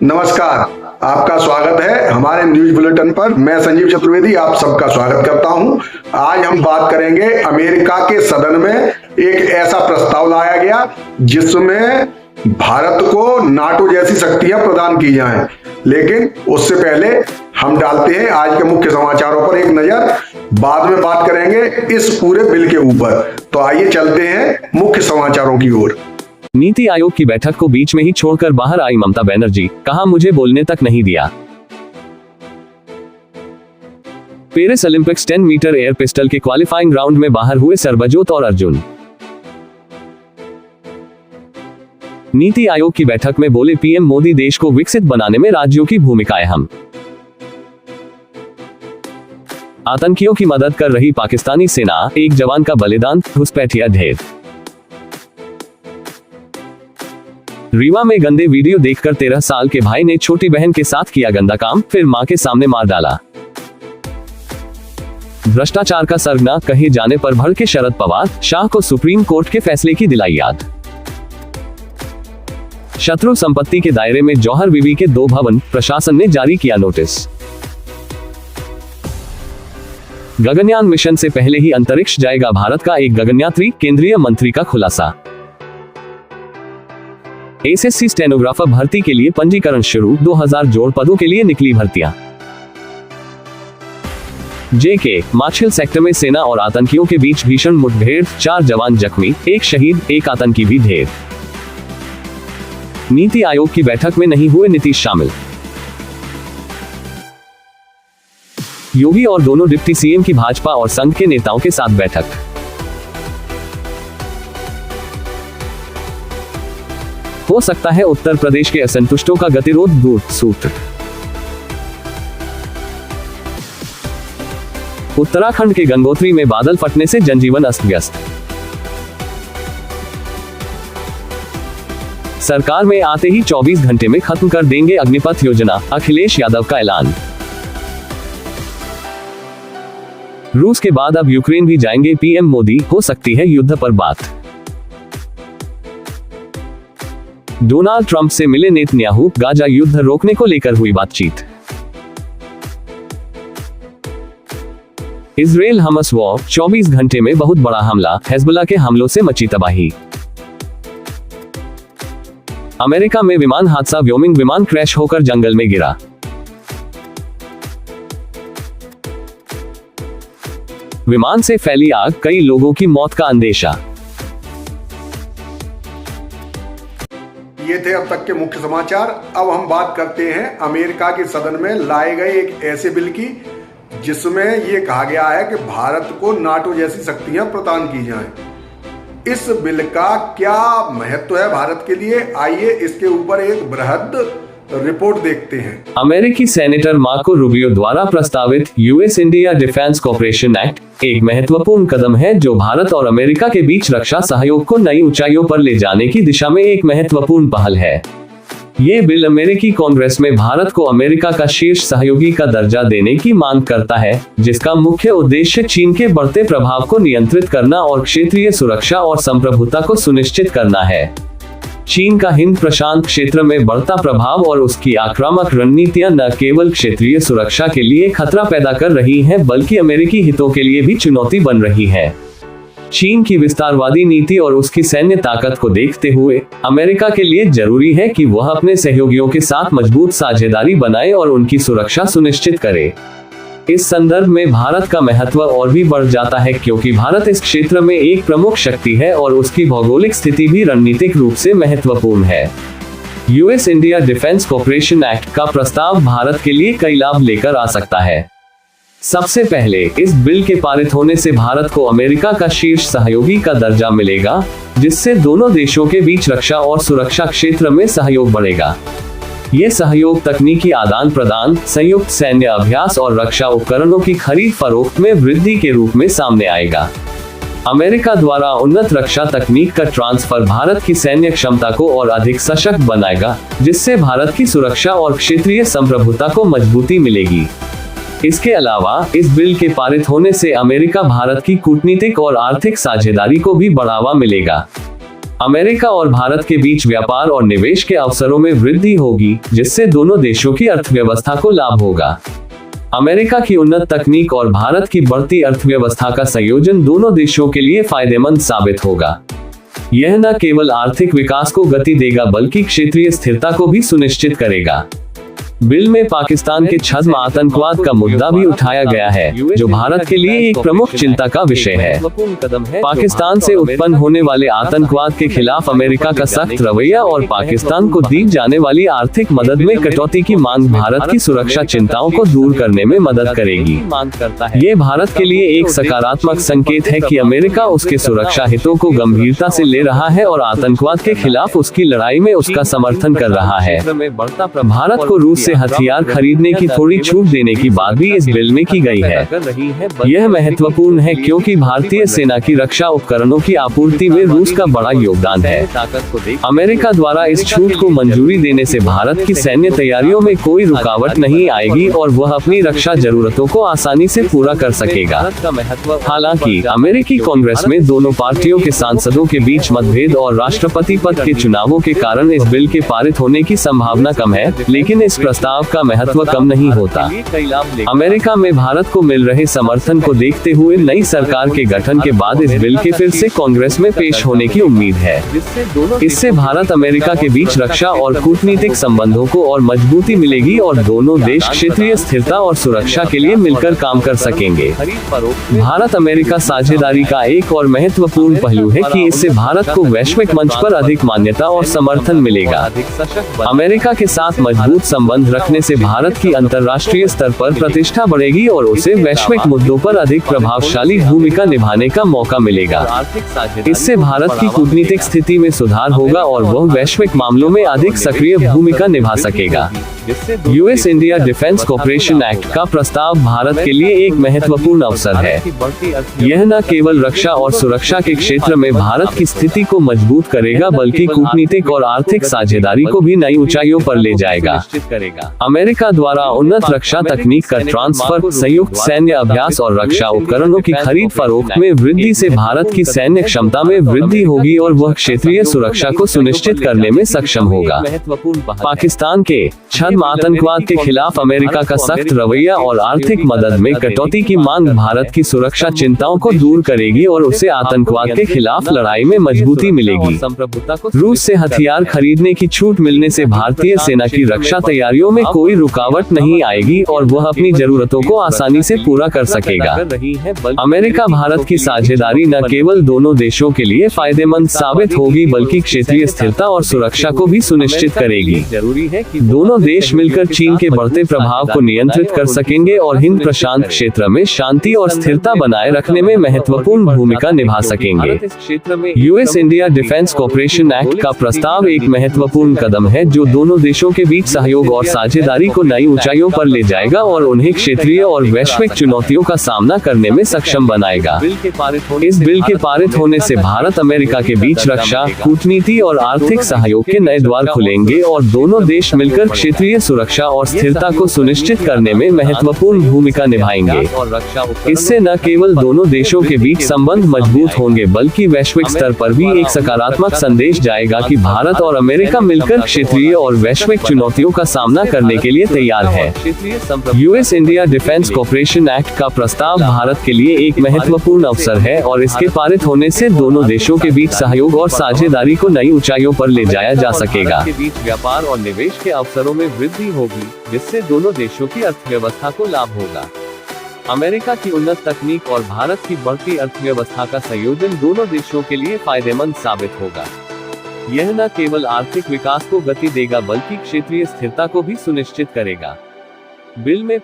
नमस्कार, आपका स्वागत है हमारे न्यूज बुलेटिन पर। मैं संजीव चतुर्वेदी आप सबका स्वागत करता हूं। आज हम बात करेंगे अमेरिका के सदन में एक ऐसा प्रस्ताव लाया गया जिसमें भारत को नाटो जैसी शक्तियां प्रदान की जाएं। लेकिन उससे पहले हम डालते हैं आज के मुख्य समाचारों पर एक नजर। बाद में बात करेंगे इस पूरे बिल के ऊपर। तो आइए चलते हैं मुख्य समाचारों की ओर। नीति आयोग की बैठक को बीच में ही छोड़कर बाहर आई ममता बनर्जी, कहा मुझे बोलने तक नहीं दिया। Paris Olympics 10 metre air pistol के क्वालिफाइंग राउंड में बाहर हुए सरबजोत और अर्जुन। नीति आयोग की बैठक में बोले पीएम मोदी, देश को विकसित बनाने में राज्यों की भूमिका अहम। आतंकियों की मदद कर रही पाकिस्तानी सेना, एक जवान का बलिदान, घुसपैठिया ढेर। रीवा में गंदे वीडियो देखकर 13 साल के भाई ने छोटी बहन के साथ किया गंदा काम, फिर मां के सामने मार डाला। भ्रष्टाचार का सरगना कहे जाने पर भड़के शरद पवार, शाह को सुप्रीम कोर्ट के फैसले की दिलाई याद। शत्रु संपत्ति के दायरे में जौहर बीवी के 2 भवन, प्रशासन ने जारी किया नोटिस। गगनयान मिशन से पहले ही अंतरिक्ष जाएगा भारत का एक गगनयात्री, केंद्रीय मंत्री का खुलासा। एसएससी स्टेनोग्राफर भर्ती के लिए पंजीकरण शुरू, 2000 जोड़ पदों के लिए निकली भर्तियां। जेके माछिल सेक्टर में सेना और आतंकियों के बीच भीषण मुठभेड़, 4 जवान जख्मी, 1 शहीद, 1 आतंकी भी ढेर। नीति आयोग की बैठक में नहीं हुए नीतीश शामिल। योगी और दोनों डिप्टी सीएम की भाजपा और संघ के नेताओं के साथ बैठक। हो सकता है उत्तर प्रदेश के असंतुष्टों का गतिरोध दूर, सूत्र। उत्तराखंड के गंगोत्री में बादल फटने से जनजीवन अस्त व्यस्त। सरकार में आते ही 24 घंटे में खत्म कर देंगे अग्निपथ योजना, अखिलेश यादव का ऐलान। रूस के बाद अब यूक्रेन भी जाएंगे पीएम मोदी, हो सकती है युद्ध पर बात। डोनाल्ड ट्रंप से मिले नेतन्याहू, गाजा युद्ध रोकने को लेकर हुई बातचीत। इजराइल हमस वॉर, 24 घंटे में बहुत बड़ा हमला, हिजबुल्लाह के हमलों से मची तबाही। अमेरिका में विमान हादसा, व्योमिंग विमान क्रैश होकर जंगल में गिरा। विमान से फैली आग, कई लोगों की मौत का अंदेशा। ये थे अब तक के मुख्य समाचार। अब हम बात करते हैं अमेरिका के सदन में लाए गए एक ऐसे बिल की जिसमें ये कहा गया है कि भारत को नाटो जैसी शक्तियां प्रदान की जाएं। इस बिल का क्या महत्व है भारत के लिए, आइए इसके ऊपर एक बृहद रिपोर्ट देखते हैं। अमेरिकी सेनेटर मार्को रूबियो द्वारा प्रस्तावित US India defence corporation act एक महत्वपूर्ण कदम है जो भारत और अमेरिका के बीच रक्षा सहयोग को नई ऊंचाइयों पर ले जाने की दिशा में एक महत्वपूर्ण पहल है। ये बिल अमेरिकी कांग्रेस में भारत को अमेरिका का शीर्ष सहयोगी का दर्जा देने की मांग करता है, जिसका मुख्य उद्देश्य चीन के बढ़ते प्रभाव को नियंत्रित करना और क्षेत्रीय सुरक्षा और संप्रभुता को सुनिश्चित करना है। चीन का हिंद प्रशांत क्षेत्र में बढ़ता प्रभाव और उसकी आक्रामक रणनीतियां न केवल क्षेत्रीय सुरक्षा के लिए खतरा पैदा कर रही हैं, बल्कि अमेरिकी हितों के लिए भी चुनौती बन रही है। चीन की विस्तारवादी नीति और उसकी सैन्य ताकत को देखते हुए अमेरिका के लिए जरूरी है कि वह अपने सहयोगियों के साथ मजबूत साझेदारी बनाए और उनकी सुरक्षा सुनिश्चित करे। इस संदर्भ में भारत का महत्व और भी बढ़ जाता है क्योंकि भारत इस क्षेत्र में एक प्रमुख शक्ति है और उसकी भौगोलिक स्थिति भी रणनीतिक रूप से महत्वपूर्ण है। US India defence corporation act का प्रस्ताव भारत के लिए कई लाभ लेकर आ सकता है। सबसे पहले इस बिल के पारित होने से भारत को अमेरिका का शीर्ष सहयोगी का दर्जा मिलेगा, जिससे दोनों देशों के बीच रक्षा और सुरक्षा क्षेत्र में सहयोग बढ़ेगा। ये सहयोग तकनीकी आदान प्रदान, संयुक्त सैन्य अभ्यास और रक्षा उपकरणों की खरीद फरोख्त में वृद्धि के रूप में सामने आएगा। अमेरिका द्वारा उन्नत रक्षा तकनीक का ट्रांसफर भारत की सैन्य क्षमता को और अधिक सशक्त बनाएगा, जिससे भारत की सुरक्षा और क्षेत्रीय संप्रभुता को मजबूती मिलेगी। इसके अलावा इस बिल के पारित होने से अमेरिका भारत की कूटनीतिक और आर्थिक साझेदारी को भी बढ़ावा मिलेगा। अमेरिका और भारत के बीच व्यापार और निवेश के अवसरों में वृद्धि होगी, जिससे दोनों देशों की अर्थव्यवस्था को लाभ होगा। अमेरिका की उन्नत तकनीक और भारत की बढ़ती अर्थव्यवस्था का संयोजन दोनों देशों के लिए फायदेमंद साबित होगा। यह न केवल आर्थिक विकास को गति देगा बल्कि क्षेत्रीय स्थिरता को भी सुनिश्चित करेगा। बिल में पाकिस्तान के छद्म आतंकवाद का मुद्दा भी उठाया गया है, जो भारत के लिए एक प्रमुख चिंता का विषय है। पाकिस्तान से उत्पन्न होने वाले आतंकवाद के खिलाफ अमेरिका का सख्त रवैया और पाकिस्तान को दी जाने वाली आर्थिक मदद में कटौती की मांग भारत की सुरक्षा चिंताओं को दूर करने में मदद करेगी। ये भारत के लिए एक सकारात्मक संकेत है कि अमेरिका उसके सुरक्षा हितों को गंभीरता से ले रहा है और आतंकवाद के खिलाफ उसकी लड़ाई में उसका समर्थन कर रहा है। भारत को रूस से हथियार खरीदने की थोड़ी छूट देने की बात भी इस बिल में की गई है। यह महत्वपूर्ण है क्योंकि भारतीय सेना की रक्षा उपकरणों की आपूर्ति में रूस का बड़ा योगदान है। अमेरिका द्वारा इस छूट को मंजूरी देने से भारत की सैन्य तैयारियों में कोई रुकावट नहीं आएगी और वह अपनी रक्षा जरूरतों को आसानी से पूरा कर सकेगा। हालांकि अमेरिकी कांग्रेस में दोनों पार्टियों के सांसदों के बीच मतभेद और राष्ट्रपति पद के चुनावों के कारण इस बिल के पारित होने की संभावना कम है, लेकिन इस प्रस्ताव का महत्व कम नहीं होता। अमेरिका में भारत को मिल रहे समर्थन को देखते हुए नई सरकार के गठन के बाद इस बिल के फिर से कांग्रेस में पेश होने की उम्मीद है। इससे भारत अमेरिका के बीच रक्षा और कूटनीतिक संबंधों को और मजबूती मिलेगी और दोनों देश क्षेत्रीय स्थिरता और सुरक्षा के लिए मिलकर काम कर सकेंगे। भारत अमेरिका साझेदारी का एक और महत्वपूर्ण पहलू है कि इससे भारत को वैश्विक मंच पर अधिक मान्यता और समर्थन मिलेगा। अमेरिका के साथ मजबूत संबंध रखने से भारत की अंतर्राष्ट्रीय स्तर पर प्रतिष्ठा बढ़ेगी और उसे वैश्विक मुद्दों पर अधिक प्रभावशाली भूमिका निभाने का मौका मिलेगा। इससे भारत की कूटनीतिक स्थिति में सुधार होगा और वह वैश्विक मामलों में अधिक सक्रिय भूमिका निभा सकेगा। US India defence corporation act का प्रस्ताव भारत के लिए एक महत्वपूर्ण अवसर है। यह न केवल रक्षा और सुरक्षा के क्षेत्र में भारत की स्थिति को मजबूत करेगा बल्कि कूटनीतिक और आर्थिक साझेदारी को भी नई ऊंचाइयों पर ले जाएगा। अमेरिका द्वारा उन्नत रक्षा तकनीक का ट्रांसफर, संयुक्त सैन्य अभ्यास और रक्षा उपकरणों की खरीद फरोख्त में वृद्धि से भारत की सैन्य क्षमता में वृद्धि होगी और वह क्षेत्रीय सुरक्षा को सुनिश्चित करने में सक्षम होगा। पाकिस्तान के छद्म आतंकवाद के खिलाफ अमेरिका का सख्त रवैया और आर्थिक मदद में कटौती की मांग भारत की सुरक्षा चिंताओं को दूर करेगी और उसे आतंकवाद के खिलाफ लड़ाई में मजबूती मिलेगी। रूस से हथियार खरीदने की छूट मिलने से भारतीय सेना की रक्षा तैयारियों में कोई रुकावट नहीं आएगी और वह अपनी जरूरतों को आसानी से पूरा कर सकेगा। अमेरिका भारत की साझेदारी न केवल दोनों देशों के लिए फायदेमंद साबित होगी बल्कि क्षेत्रीय स्थिरता और सुरक्षा को भी सुनिश्चित करेगी। जरूरी है कि दोनों देश मिलकर चीन के बढ़ते प्रभाव को नियंत्रित कर सकेंगे और हिंद प्रशांत क्षेत्र में शांति और स्थिरता बनाए रखने में महत्वपूर्ण भूमिका निभा सकेंगे। US India defence corporation act का प्रस्ताव एक महत्वपूर्ण कदम है जो दोनों देशों के बीच सहयोग और साझेदारी को नई ऊंचाइयों पर ले जाएगा और उन्हें क्षेत्रीय और वैश्विक चुनौतियों का सामना करने में सक्षम बनाएगा। इस बिल के पारित होने से भारत अमेरिका के बीच रक्षा, कूटनीति और आर्थिक सहयोग के नए द्वार खुलेंगे और दोनों देश मिलकर क्षेत्रीय सुरक्षा और स्थिरता को सुनिश्चित करने में महत्वपूर्ण भूमिका निभाएंगे। इससे न केवल दोनों देशों के बीच संबंध मजबूत होंगे बल्कि वैश्विक स्तर पर भी एक सकारात्मक संदेश जाएगा कि भारत और अमेरिका मिलकर क्षेत्रीय और वैश्विक चुनौतियों का सामना करने के लिए तैयार है। US India defence corporation act का प्रस्ताव भारत के लिए एक महत्वपूर्ण अवसर है और इसके पारित होने से दोनों देशों के बीच सहयोग और साझेदारी को नई ऊंचाइयों पर ले जाया जा सकेगा। व्यापार और निवेश के अवसरों में वृद्धि होगी, जिससे दोनों देशों की अर्थव्यवस्था को लाभ होगा। अमेरिका की उन्नत तकनीक और भारत की बढ़ती अर्थव्यवस्था का संयोजन दोनों देशों के लिए फायदेमंद साबित होगा। यह न केवल आर्थिक विकास को गति देगा बल्कि क्षेत्रीय स्थिरता को भी सुनिश्चित करेगा। बिल में